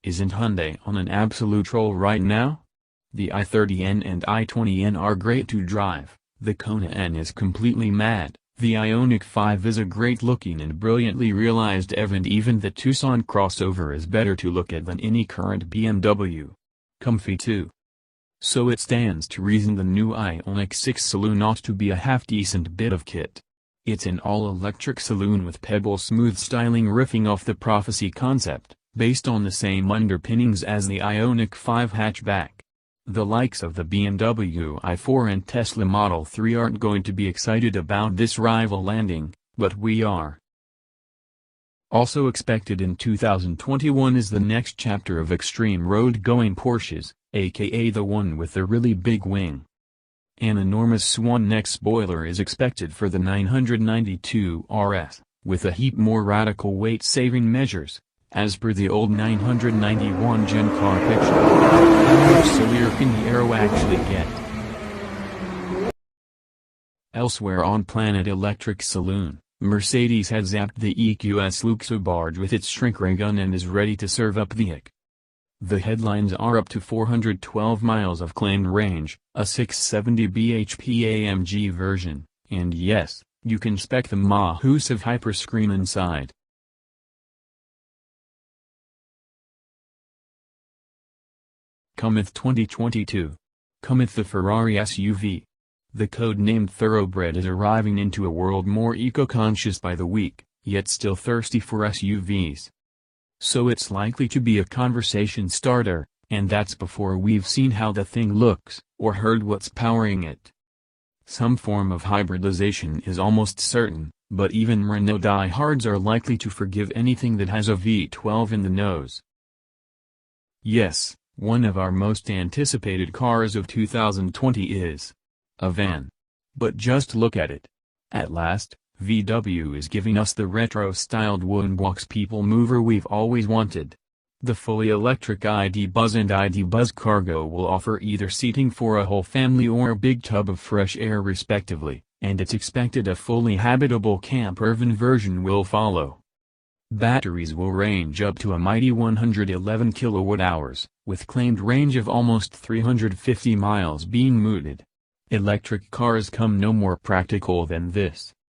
Isn't Hyundai on an absolute roll right now? The i30N and i20N are great to drive, the Kona N is completely mad, the Ioniq 5 is a great-looking and brilliantly realized EV, and even the Tucson crossover is better to look at than any current BMW. Comfy too. So it stands to reason the new Ioniq 6 saloon ought to be a half-decent bit of kit. It's an all-electric saloon with pebble-smooth styling riffing off the Prophecy concept, based on the same underpinnings as the Ioniq 5 hatchback. The likes of the BMW i4 and Tesla Model 3 aren't going to be excited about this rival landing, but we are. Also expected in 2021 is the next chapter of extreme road-going Porsches, aka the one with the really big wing. An enormous swan neck spoiler is expected for the 992 RS, with a heap more radical weight-saving measures, as per the old 991 Gen car picture. How much sillier can the Aero actually get? Elsewhere on Planet Electric Saloon, Mercedes has zapped the EQS luxo-barge with its shrink ray gun and is ready to serve up the Ioniq. The headlines are up to 412 miles of claimed range, a 670 bhp AMG version, and yes, you can spec the ma-hoo-sive Hyperscreen inside. Cometh 2022. Cometh the Ferrari SUV. The code-named thoroughbred is arriving into a world more eco-conscious by the week, yet still thirsty for SUVs. So it's likely to be a conversation starter, and that's before we've seen how the thing looks, or heard what's powering it. Some form of hybridization is almost certain, but even Renault diehards are likely to forgive anything that has a V12 in the nose. Yes, one of our most anticipated cars of 2020 is a van. But just look at it. At last, VW is giving us the retro-styled wooden box people mover we've always wanted. The fully electric ID Buzz and ID Buzz Cargo will offer either seating for a whole family or a big tub of fresh air respectively, and it's expected a fully habitable camper van version will follow. Batteries will range up to a mighty 111 kilowatt-hours, with claimed range of almost 350 miles being mooted. Electric cars come no more practical than this.